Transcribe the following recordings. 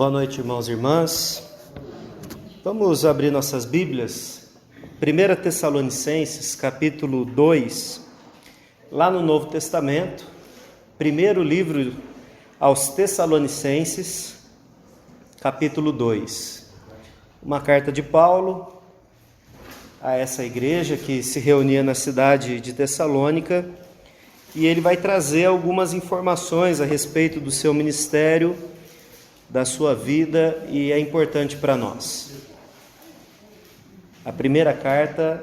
Boa noite, irmãos e irmãs. Vamos abrir nossas Bíblias. 1 Tessalonicenses, capítulo 2, lá no Novo Testamento. Primeiro livro aos Tessalonicenses, capítulo 2. Uma carta de Paulo a essa igreja que se reunia na cidade de Tessalônica. E ele vai trazer algumas informações a respeito do seu ministério, da sua vida, e é importante para nós. A primeira carta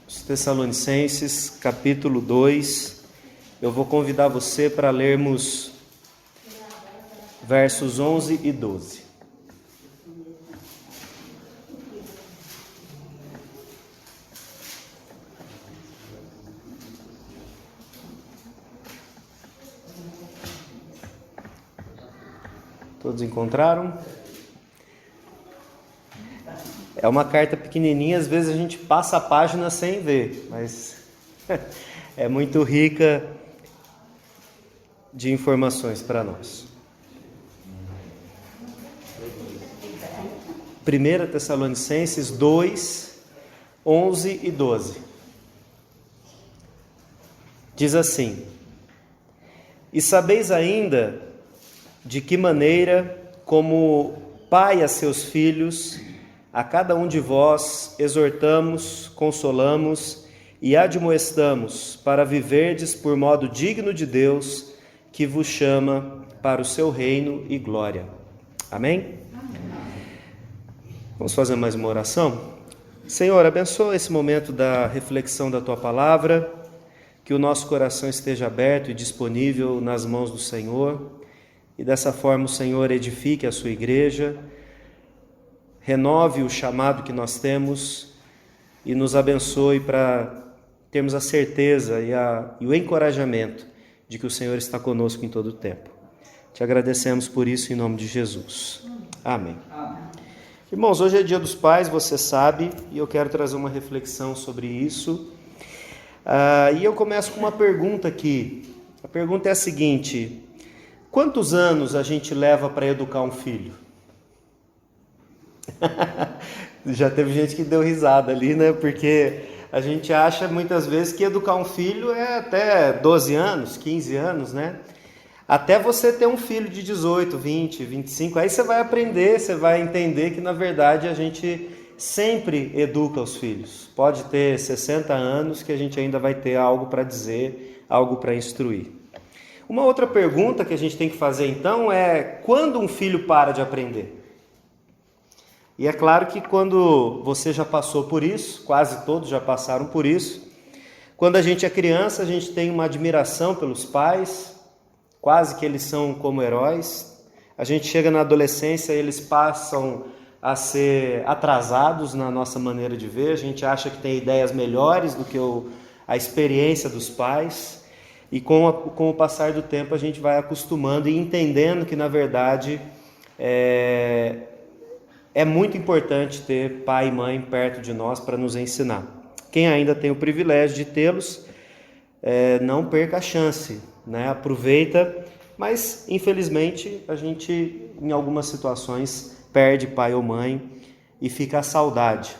aos Tessalonicenses, capítulo 2, eu vou convidar você para lermos versos 11 e 12. Todos encontraram? É uma carta pequenininha, às vezes a gente passa a página sem ver, mas é muito rica de informações para nós. 1 Tessalonicenses 2, 11 e 12. Diz assim: E sabeis ainda de que maneira, como pai a seus filhos, a cada um de vós exortamos, consolamos e admoestamos para viverdes por modo digno de Deus, que vos chama para o seu reino e glória. Amém? Vamos fazer mais uma oração? Senhor, abençoa esse momento da reflexão da Tua Palavra, que o nosso coração esteja aberto e disponível nas mãos do Senhor. E dessa forma o Senhor edifique a sua igreja, renove o chamado que nós temos e nos abençoe para termos a certeza e o encorajamento de que o Senhor está conosco em todo o tempo. Te agradecemos por isso em nome de Jesus. Amém. Irmãos, hoje é dia dos pais, você sabe, e eu quero trazer uma reflexão sobre isso. E eu começo com uma pergunta aqui. A pergunta é a seguinte: quantos anos a gente leva para educar um filho? Já teve gente que deu risada ali, né? Porque a gente acha muitas vezes que educar um filho é até 12 anos, 15 anos, né? Até você ter um filho de 18, 20, 25, aí você vai aprender, você vai entender que na verdade a gente sempre educa os filhos. Pode ter 60 anos que a gente ainda vai ter algo para dizer, algo para instruir. Uma outra pergunta que a gente tem que fazer então é: quando um filho para de aprender? E é claro que quando você já passou por isso, quase todos já passaram por isso, quando a gente é criança, a gente tem uma admiração pelos pais, quase que eles são como heróis. A gente chega na adolescência e eles passam a ser atrasados na nossa maneira de ver, a gente acha que tem ideias melhores do que a experiência dos pais. E com o passar do tempo a gente vai acostumando e entendendo que na verdade é muito importante ter pai e mãe perto de nós para nos ensinar. Quem ainda tem o privilégio de tê-los, não perca a chance, né? Aproveita, mas infelizmente a gente em algumas situações perde pai ou mãe e fica a saudade.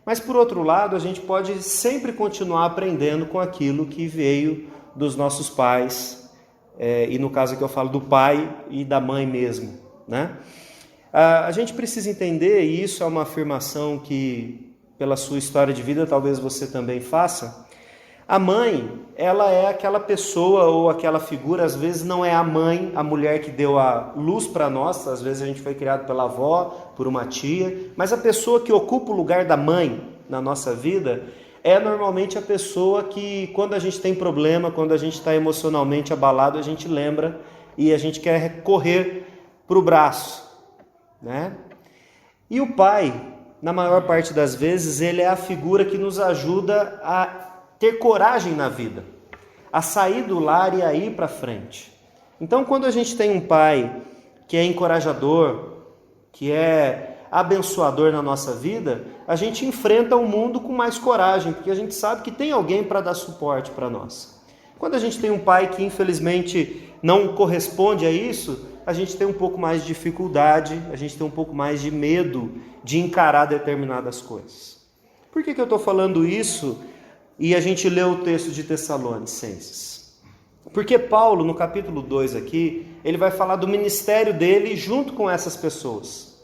Mas por outro lado, a gente pode sempre continuar aprendendo com aquilo que veio dos nossos pais, e no caso aqui eu falo do pai e da mãe mesmo, né? A gente precisa entender, e isso é uma afirmação que pela sua história de vida talvez você também faça. A mãe, ela é aquela pessoa ou aquela figura, às vezes não é a mãe, a mulher que deu a luz para nós, às vezes a gente foi criado pela avó, por uma tia, mas a pessoa que ocupa o lugar da mãe na nossa vida é normalmente a pessoa que, quando a gente tem problema, quando a gente está emocionalmente abalado, a gente lembra e a gente quer correr para o braço, né? E o pai, na maior parte das vezes, ele é a figura que nos ajuda a ter coragem na vida, a sair do lar e a ir para frente. Então, quando a gente tem um pai que é encorajador, que é abençoador na nossa vida, a gente enfrenta o mundo com mais coragem, porque a gente sabe que tem alguém para dar suporte para nós. Quando a gente tem um pai que infelizmente não corresponde a isso, a gente tem um pouco mais de dificuldade, a gente tem um pouco mais de medo de encarar determinadas coisas. Por que eu estou falando isso e a gente lê o texto de Tessalonicenses? Porque Paulo, no capítulo 2 aqui, ele vai falar do ministério dele junto com essas pessoas.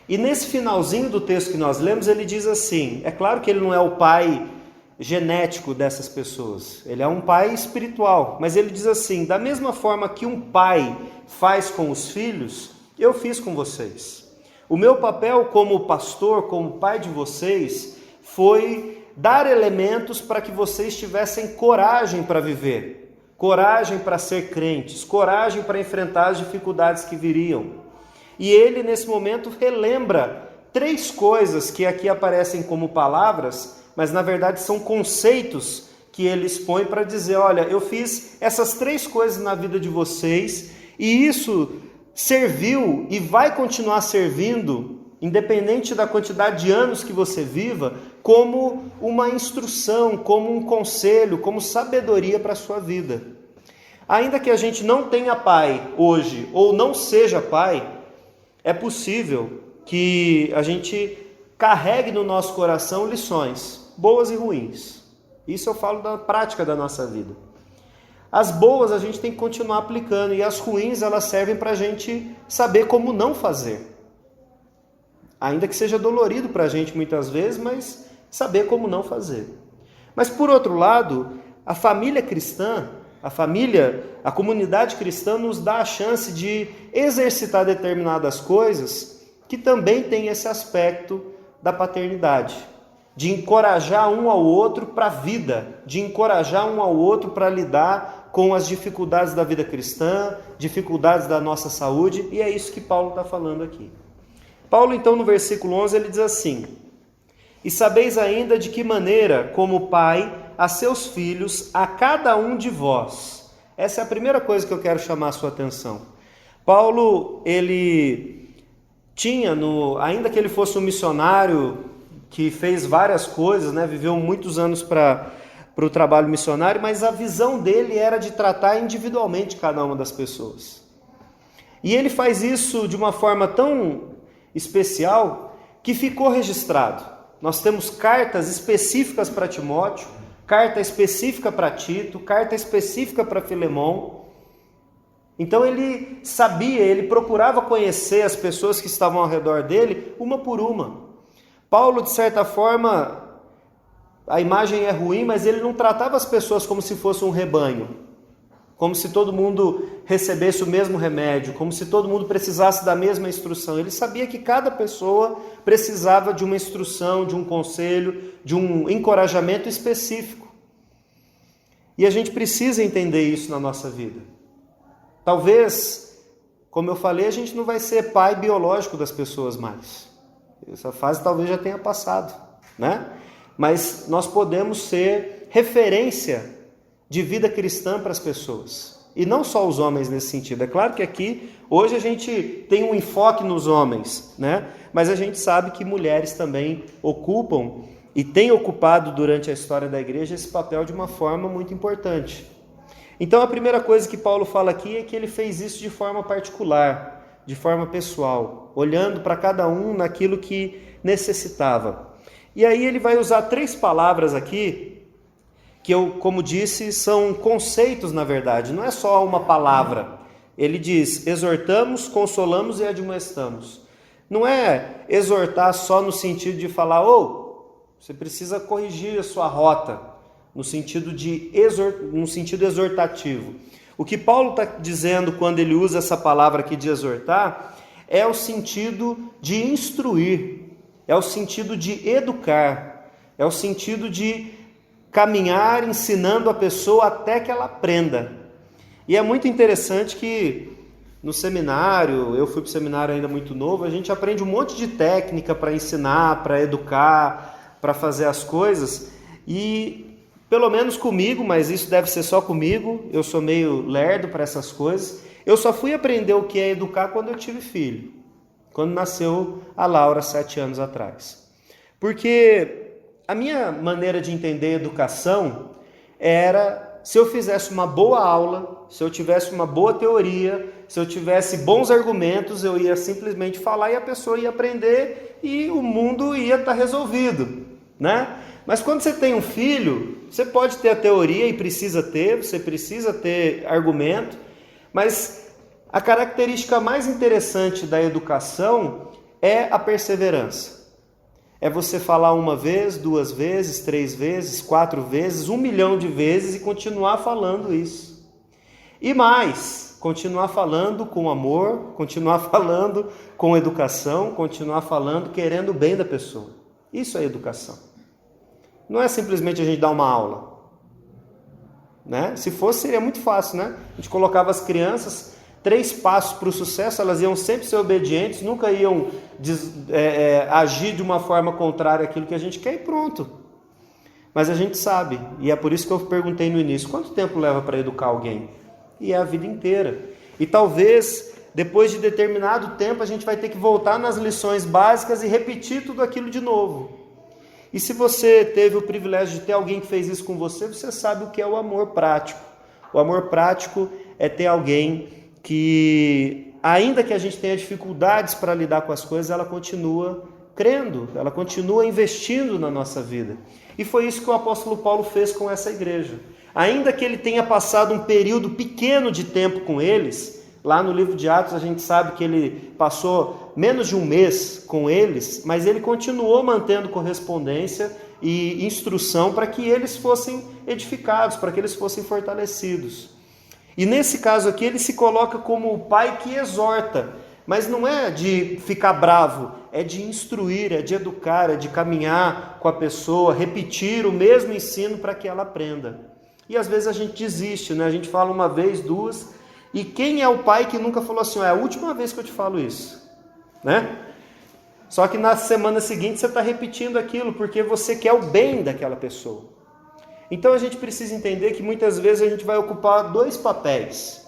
E nesse finalzinho do texto que nós lemos, ele diz assim, é claro que ele não é o pai genético dessas pessoas, ele é um pai espiritual, mas ele diz assim, da mesma forma que um pai faz com os filhos, eu fiz com vocês. O meu papel como pastor, como pai de vocês, foi dar elementos para que vocês tivessem coragem para viver, coragem para ser crentes, coragem para enfrentar as dificuldades que viriam. E ele, nesse momento, relembra 3 coisas que aqui aparecem como palavras, mas na verdade são conceitos que ele expõe para dizer, olha, eu fiz essas 3 coisas na vida de vocês, e isso serviu e vai continuar servindo, independente da quantidade de anos que você viva, como uma instrução, como um conselho, como sabedoria para a sua vida. Ainda que a gente não tenha pai hoje, ou não seja pai, é possível que a gente carregue no nosso coração lições, boas e ruins. Isso eu falo da prática da nossa vida. As boas a gente tem que continuar aplicando, e as ruins elas servem para a gente saber como não fazer. Ainda que seja dolorido para a gente muitas vezes, mas saber como não fazer. Mas por outro lado, a família cristã, a comunidade cristã nos dá a chance de exercitar determinadas coisas que também tem esse aspecto da paternidade, de encorajar um ao outro para a vida, de encorajar um ao outro para lidar com as dificuldades da vida cristã, dificuldades da nossa saúde, e é isso que Paulo está falando aqui. Paulo, então, no versículo 11, ele diz assim, e sabeis ainda de que maneira, como pai, a seus filhos, a cada um de vós. Essa é a primeira coisa que eu quero chamar a sua atenção. Paulo, ele tinha, ainda que ele fosse um missionário que fez várias coisas, né, viveu muitos anos para o trabalho missionário, mas a visão dele era de tratar individualmente cada uma das pessoas. E ele faz isso de uma forma tão especial que ficou registrado. Nós temos cartas específicas para Timóteo, carta específica para Tito, carta específica para Filemão. Então ele sabia, ele procurava conhecer as pessoas que estavam ao redor dele, uma por uma. Paulo, de certa forma, a imagem é ruim, mas ele não tratava as pessoas como se fosse um rebanho, como se todo mundo recebesse o mesmo remédio, como se todo mundo precisasse da mesma instrução. Ele sabia que cada pessoa precisava de uma instrução, de um conselho, de um encorajamento específico. E a gente precisa entender isso na nossa vida. Talvez, como eu falei, a gente não vai ser pai biológico das pessoas mais. Essa fase talvez já tenha passado, né? Mas nós podemos ser referência de vida cristã para as pessoas. E não só os homens nesse sentido. É claro que aqui, hoje a gente tem um enfoque nos homens, né? Mas a gente sabe que mulheres também ocupam e têm ocupado durante a história da igreja esse papel de uma forma muito importante. Então a primeira coisa que Paulo fala aqui é que ele fez isso de forma particular, de forma pessoal, olhando para cada um naquilo que necessitava. E aí ele vai usar 3 palavras aqui, que eu, como disse, são conceitos na verdade, não é só uma palavra. Ele diz, exortamos, consolamos e admoestamos. Não é exortar só no sentido de falar, você precisa corrigir a sua rota, no sentido exortativo. O que Paulo está dizendo quando ele usa essa palavra aqui de exortar, é o sentido de instruir, é o sentido de educar, é o sentido de caminhar ensinando a pessoa até que ela aprenda. E é muito interessante que no seminário, eu fui para o seminário ainda muito novo, a gente aprende um monte de técnica para ensinar, para educar, para fazer as coisas, e pelo menos comigo, mas isso deve ser só comigo, eu sou meio lerdo para essas coisas, eu só fui aprender o que é educar quando eu tive filho, quando nasceu a Laura 7 anos atrás. Porque a minha maneira de entender educação era, se eu fizesse uma boa aula, se eu tivesse uma boa teoria, se eu tivesse bons argumentos, eu ia simplesmente falar e a pessoa ia aprender e o mundo ia estar resolvido, né? Mas quando você tem um filho, você pode ter a teoria e precisa ter, você precisa ter argumento, mas a característica mais interessante da educação é a perseverança. É você falar uma vez, 2 vezes, 3 vezes, 4 vezes, 1 milhão de vezes e continuar falando isso. E mais, continuar falando com amor, continuar falando com educação, continuar falando querendo o bem da pessoa. Isso é educação. Não é simplesmente a gente dar uma aula, né? Se fosse, seria muito fácil, né? A gente colocava as crianças 3 passos para o sucesso, elas iam sempre ser obedientes, nunca iam agir de uma forma contrária àquilo que a gente quer e pronto. Mas a gente sabe, e é por isso que eu perguntei no início, quanto tempo leva para educar alguém? E é a vida inteira. E talvez, depois de determinado tempo, a gente vai ter que voltar nas lições básicas e repetir tudo aquilo de novo. E se você teve o privilégio de ter alguém que fez isso com você, você sabe o que é o amor prático. O amor prático é ter alguém que, ainda que a gente tenha dificuldades para lidar com as coisas, ela continua crendo, ela continua investindo na nossa vida. E foi isso que o apóstolo Paulo fez com essa igreja. Ainda que ele tenha passado um período pequeno de tempo com eles, lá no livro de Atos a gente sabe que ele passou menos de 1 mês com eles, mas ele continuou mantendo correspondência e instrução para que eles fossem edificados, para que eles fossem fortalecidos. E nesse caso aqui ele se coloca como o pai que exorta, mas não é de ficar bravo, é de instruir, é de educar, é de caminhar com a pessoa, repetir o mesmo ensino para que ela aprenda. E às vezes a gente desiste, né? A gente fala 1 vez, 2, e quem é o pai que nunca falou assim, é a última vez que eu te falo isso, né? Só que na semana seguinte você está repetindo aquilo, porque você quer o bem daquela pessoa. Então a gente precisa entender que muitas vezes a gente vai ocupar 2 papéis.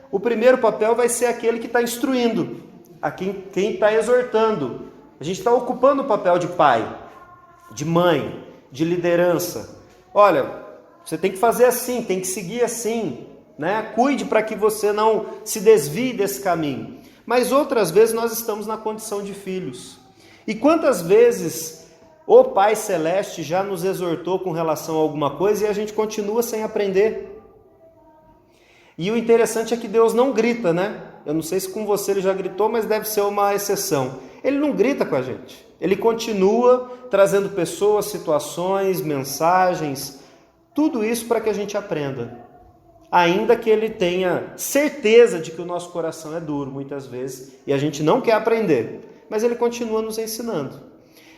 O primeiro papel vai ser aquele que está instruindo, a quem está exortando. A gente está ocupando o papel de pai, de mãe, de liderança. Olha, você tem que fazer assim, tem que seguir assim, né? Cuide para que você não se desvie desse caminho. Mas outras vezes nós estamos na condição de filhos. E quantas vezes o Pai Celeste já nos exortou com relação a alguma coisa e a gente continua sem aprender? E o interessante é que Deus não grita, né? Eu não sei se com você ele já gritou, mas deve ser uma exceção. Ele não grita com a gente. Ele continua trazendo pessoas, situações, mensagens, tudo isso para que a gente aprenda. Ainda que ele tenha certeza de que o nosso coração é duro muitas vezes e a gente não quer aprender, mas ele continua nos ensinando.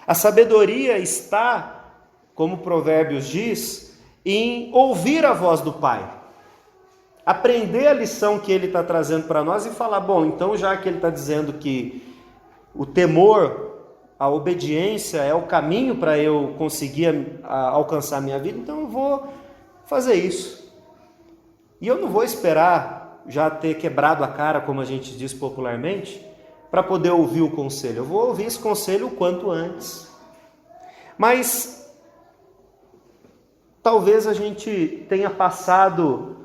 A sabedoria está, como Provérbios diz, em ouvir a voz do Pai. Aprender a lição que ele está trazendo para nós e falar, bom, então já que ele está dizendo que o temor, a obediência é o caminho para eu conseguir alcançar a minha vida, então eu vou fazer isso. E eu não vou esperar já ter quebrado a cara, como a gente diz popularmente, para poder ouvir o conselho. Eu vou ouvir esse conselho o quanto antes. Mas talvez a gente tenha passado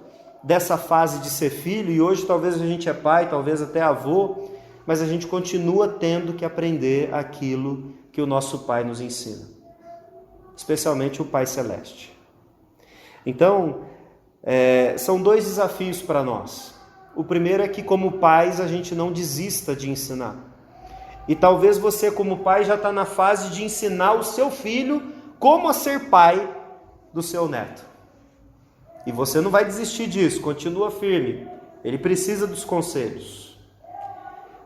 dessa fase de ser filho e hoje talvez a gente é pai, talvez até avô, mas a gente continua tendo que aprender aquilo que o nosso Pai nos ensina, especialmente o Pai Celeste. Então, são 2 desafios para nós. O primeiro é que, como pais, a gente não desista de ensinar. E talvez você, como pai, já está na fase de ensinar o seu filho como a ser pai do seu neto. E você não vai desistir disso, continua firme. Ele precisa dos conselhos.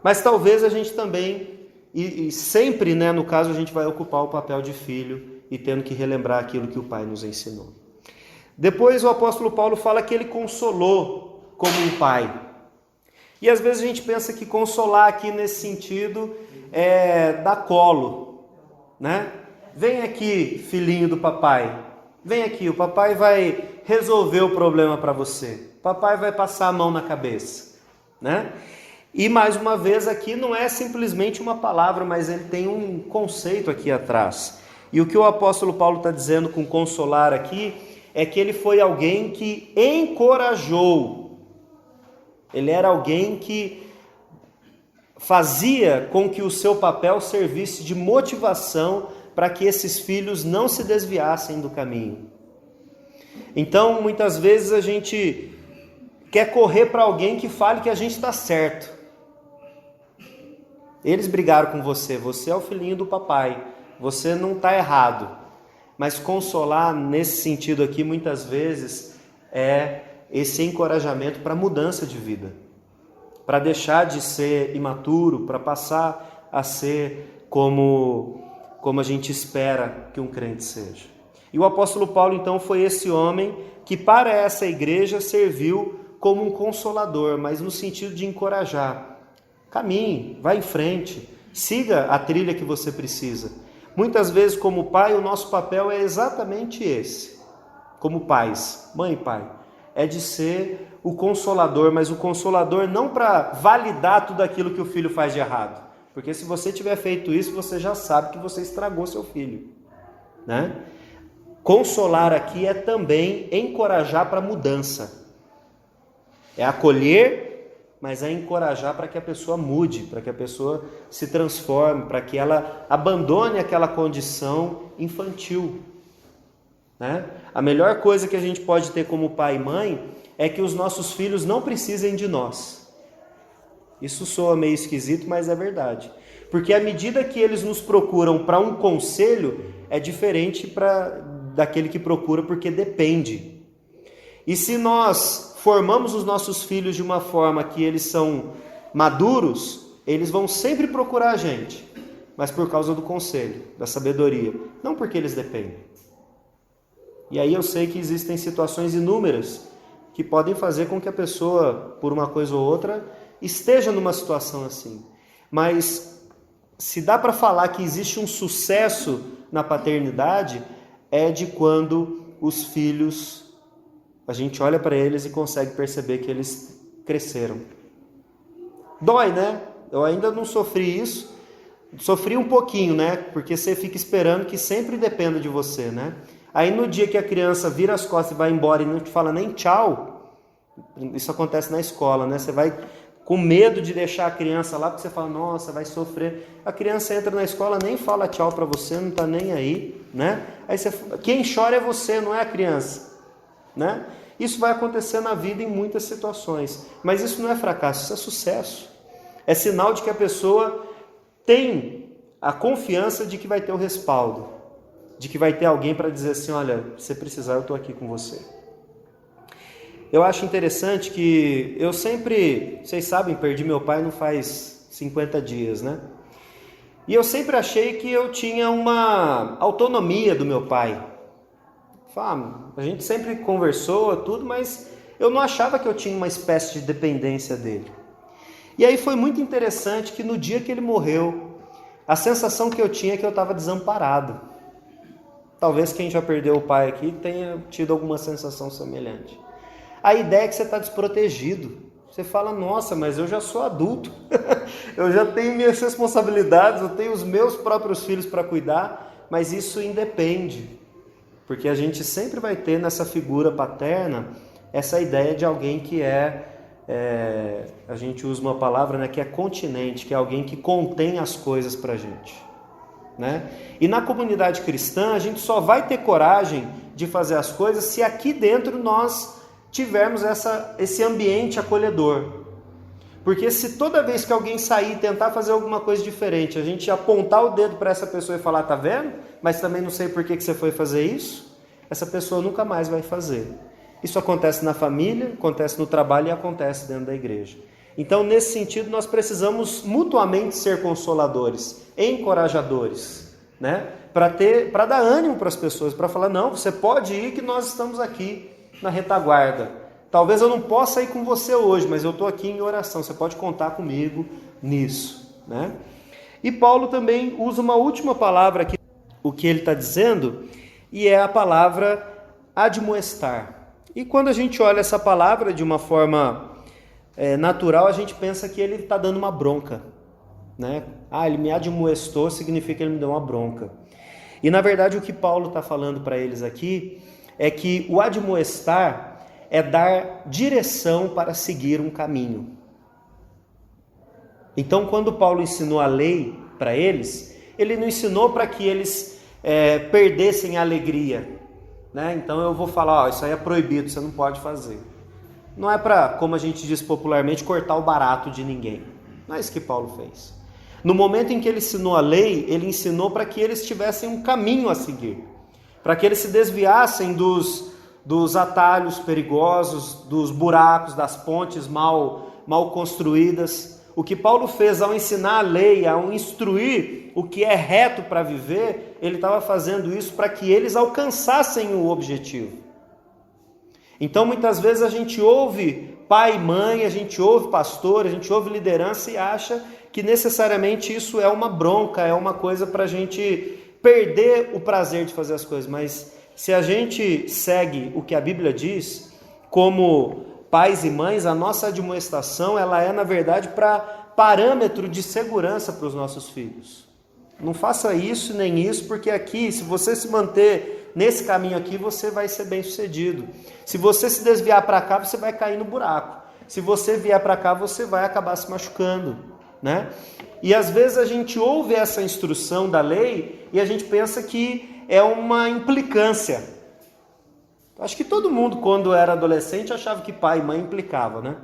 Mas talvez a gente também, e sempre, né, no caso, a gente vai ocupar o papel de filho e tendo que relembrar aquilo que o pai nos ensinou. Depois o apóstolo Paulo fala que ele consolou como um pai. E às vezes a gente pensa que consolar aqui nesse sentido é dar colo, né? Vem aqui, filhinho do papai. Vem aqui, o papai vai resolver o problema para você. O papai vai passar a mão na cabeça, né? E mais uma vez aqui não é simplesmente uma palavra, mas ele tem um conceito aqui atrás. E o que o apóstolo Paulo está dizendo com consolar aqui é que ele foi alguém que encorajou Ele era alguém que fazia com que o seu papel servisse de motivação para que esses filhos não se desviassem do caminho. Então, muitas vezes a gente quer correr para alguém que fale que a gente está certo. Eles brigaram com você, você é o filhinho do papai, você não está errado. Mas consolar nesse sentido aqui, muitas vezes, é esse encorajamento para mudança de vida, para deixar de ser imaturo, para passar a ser como a gente espera que um crente seja. E o apóstolo Paulo, então, foi esse homem que para essa igreja serviu como um consolador, mas no sentido de encorajar. Caminhe, vá em frente, siga a trilha que você precisa. Muitas vezes, como pai, o nosso papel é exatamente esse. Como pais, mãe e pai, é de ser o consolador, mas o consolador não para validar tudo aquilo que o filho faz de errado. Porque se você tiver feito isso, você já sabe que você estragou seu filho, né? Consolar aqui é também encorajar para mudança. É acolher, mas é encorajar para que a pessoa mude, para que a pessoa se transforme, para que ela abandone aquela condição infantil, né? A melhor coisa que a gente pode ter como pai e mãe é que os nossos filhos não precisem de nós. Isso soa meio esquisito, mas é verdade. Porque à medida que eles nos procuram para um conselho, é diferente daquele que procura porque depende. E se nós formamos os nossos filhos de uma forma que eles são maduros, eles vão sempre procurar a gente, mas por causa do conselho, da sabedoria, não porque eles dependem. E aí eu sei que existem situações inúmeras que podem fazer com que a pessoa, por uma coisa ou outra, esteja numa situação assim. Mas se dá para falar que existe um sucesso na paternidade, é de quando os filhos, a gente olha para eles e consegue perceber que eles cresceram. Dói, né? Eu ainda não sofri isso. Sofri um pouquinho, né? Porque você fica esperando que sempre dependa de você, né? Aí no dia que a criança vira as costas e vai embora e não te fala nem tchau, isso acontece na escola, né? Você vai com medo de deixar a criança lá, porque você fala, nossa, vai sofrer. A criança entra na escola, nem fala tchau para você, não está nem aí, né? Aí quem chora é você, não é a criança, né? Isso vai acontecer na vida em muitas situações, mas isso não é fracasso, isso é sucesso. É sinal de que a pessoa tem a confiança de que vai ter o respaldo, de que vai ter alguém para dizer assim, olha, se precisar eu estou aqui com você. Eu acho interessante que eu sempre, vocês sabem, perdi meu pai não faz 50 dias, né? E eu sempre achei que eu tinha uma autonomia do meu pai. A gente sempre conversou, tudo, mas eu não achava que eu tinha uma espécie de dependência dele. E aí foi muito interessante que no dia que ele morreu, a sensação que eu tinha é que eu estava desamparado. Talvez quem já perdeu o pai aqui tenha tido alguma sensação semelhante. A ideia é que você está desprotegido. Você fala, nossa, mas eu já sou adulto. Eu já tenho minhas responsabilidades, eu tenho os meus próprios filhos para cuidar, mas isso independe. Porque a gente sempre vai ter nessa figura paterna essa ideia de alguém que a gente usa uma palavra, né, que é continente, que é alguém que contém as coisas para a gente, né? E na comunidade cristã a gente só vai ter coragem de fazer as coisas se aqui dentro nós tivermos esse ambiente acolhedor. Porque se toda vez que alguém sair e tentar fazer alguma coisa diferente, a gente apontar o dedo para essa pessoa e falar, tá vendo? Mas também não sei por que você foi fazer isso, essa pessoa nunca mais vai fazer. Isso acontece na família, acontece no trabalho e acontece dentro da igreja. Então, nesse sentido, nós precisamos mutuamente ser consoladores, encorajadores, né? Para dar ânimo para as pessoas, para falar, não, você pode ir que nós estamos aqui na retaguarda. Talvez eu não possa ir com você hoje, mas eu estou aqui em oração, você pode contar comigo nisso, né? E Paulo também usa uma última palavra aqui, o que ele está dizendo, e é a palavra admoestar. E quando a gente olha essa palavra de uma forma natural, a gente pensa que ele está dando uma bronca, né? Ele me admoestou, significa que ele me deu uma bronca. E na verdade o que Paulo está falando para eles aqui é que o admoestar é dar direção para seguir um caminho. Então, quando Paulo ensinou a lei para eles, ele não ensinou para que eles perdessem a alegria, né? Então eu vou falar, isso aí é proibido, você não pode fazer. Não é para, como a gente diz popularmente, cortar o barato de ninguém. Não é isso que Paulo fez. No momento em que ele ensinou a lei, ele ensinou para que eles tivessem um caminho a seguir, para que eles se desviassem dos atalhos perigosos, dos buracos, das pontes mal construídas. O que Paulo fez ao ensinar a lei, ao instruir o que é reto para viver, ele estava fazendo isso para que eles alcançassem o objetivo. Então muitas vezes a gente ouve pai e mãe, a gente ouve pastor, a gente ouve liderança e acha que necessariamente isso é uma bronca, é uma coisa para a gente perder o prazer de fazer as coisas. Mas se a gente segue o que a Bíblia diz, como pais e mães, a nossa admoestação, ela é na verdade para parâmetro de segurança para os nossos filhos. Não faça isso nem isso, porque aqui, se você se manter nesse caminho aqui, você vai ser bem sucedido. Se você se desviar para cá, você vai cair no buraco. Se você vier para cá, você vai acabar se machucando, né? E às vezes a gente ouve essa instrução da lei e a gente pensa que é uma implicância. Acho que todo mundo, quando era adolescente, achava que pai e mãe implicava, né?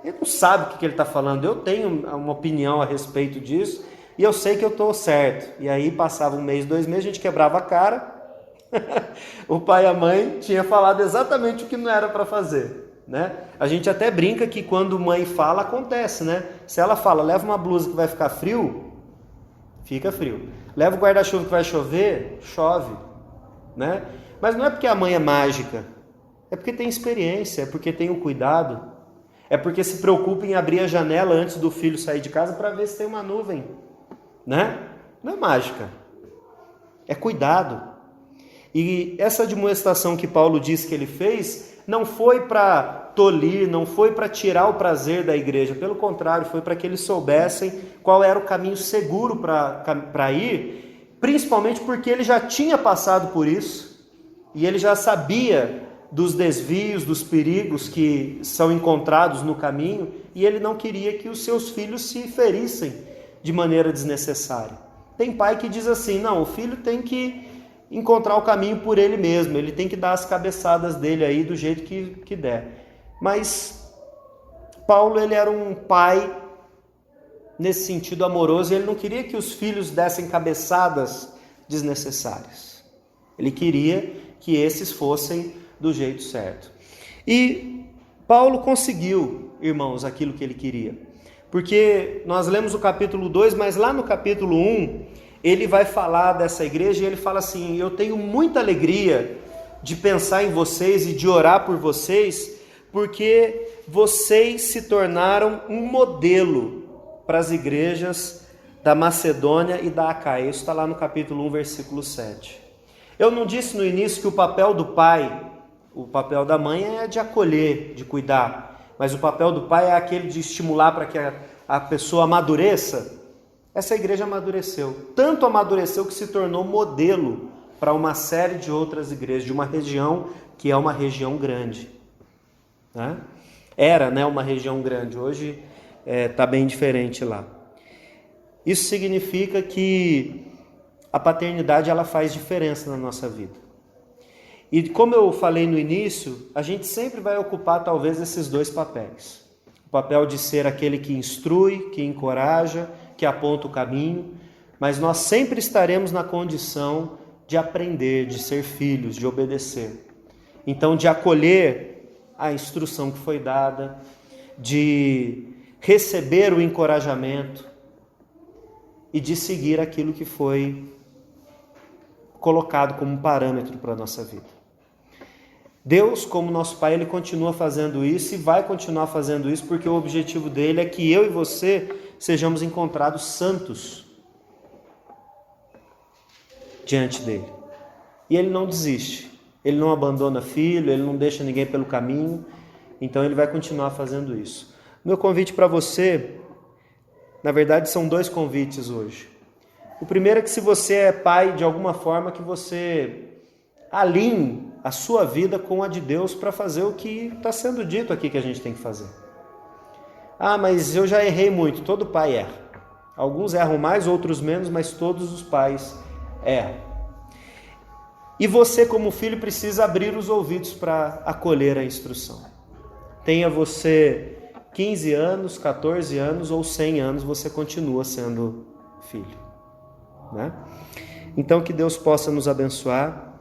Ele não sabe o que ele está falando. Eu tenho uma opinião a respeito disso e eu sei que eu estou certo. E aí passava um mês, 2 meses, a gente quebrava a cara. O pai e a mãe tinham falado exatamente o que não era para fazer, né? A gente até brinca que quando mãe fala, acontece, né? Se ela fala, leva uma blusa que vai ficar frio, fica frio. Leva o guarda-chuva que vai chover, chove, né? Mas não é porque a mãe é mágica, é porque tem experiência, é porque tem o cuidado, é porque se preocupa em abrir a janela antes do filho sair de casa para ver se tem uma nuvem, né? Não é mágica, é cuidado. E essa admoestação que Paulo diz que ele fez, não foi para tolir, não foi para tirar o prazer da igreja, pelo contrário, foi para que eles soubessem qual era o caminho seguro para ir, principalmente porque ele já tinha passado por isso, e ele já sabia dos desvios, dos perigos que são encontrados no caminho, e ele não queria que os seus filhos se ferissem de maneira desnecessária. Tem pai que diz assim, não, o filho tem que encontrar o caminho por ele mesmo, ele tem que dar as cabeçadas dele aí do jeito que der. Mas Paulo, ele era um pai nesse sentido amoroso, e ele não queria que os filhos dessem cabeçadas desnecessárias. Ele queria que esses fossem do jeito certo. E Paulo conseguiu, irmãos, aquilo que ele queria. Porque nós lemos o capítulo 2, mas lá no capítulo 1, ele vai falar dessa igreja e ele fala assim, eu tenho muita alegria de pensar em vocês e de orar por vocês, porque vocês se tornaram um modelo para as igrejas da Macedônia e da Acaia. Isso está lá no capítulo 1, versículo 7. Eu não disse no início que o papel do pai, o papel da mãe é de acolher, de cuidar, mas o papel do pai é aquele de estimular para que a pessoa amadureça. Essa igreja amadureceu, tanto amadureceu que se tornou modelo para uma série de outras igrejas, de uma região que é uma região grande, né? Era, né, uma região grande, hoje está bem diferente lá. Isso significa que a paternidade ela faz diferença na nossa vida. E como eu falei no início, a gente sempre vai ocupar talvez esses 2 papéis. O papel de ser aquele que instrui, que encoraja, que aponta o caminho, mas nós sempre estaremos na condição de aprender, de ser filhos, de obedecer. Então, de acolher a instrução que foi dada, de receber o encorajamento e de seguir aquilo que foi colocado como parâmetro para a nossa vida. Deus, como nosso Pai, Ele continua fazendo isso e vai continuar fazendo isso, porque o objetivo dele é que eu e você sejamos encontrados santos diante dele. E ele não desiste, ele não abandona filho, ele não deixa ninguém pelo caminho, então ele vai continuar fazendo isso. Meu convite para você, na verdade são 2 convites hoje. O primeiro é que se você é pai de alguma forma, que você alinhe a sua vida com a de Deus para fazer o que está sendo dito aqui que a gente tem que fazer. Ah, mas eu já errei muito. Todo pai erra. Alguns erram mais, outros menos, mas todos os pais erram. E você, como filho, precisa abrir os ouvidos para acolher a instrução. Tenha você 15 anos, 14 anos ou 100 anos, você continua sendo filho, né? Então, que Deus possa nos abençoar,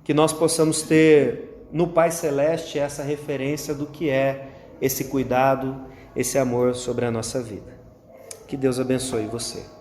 que nós possamos ter no Pai Celeste essa referência do que é esse cuidado, esse amor sobre a nossa vida. Que Deus abençoe você.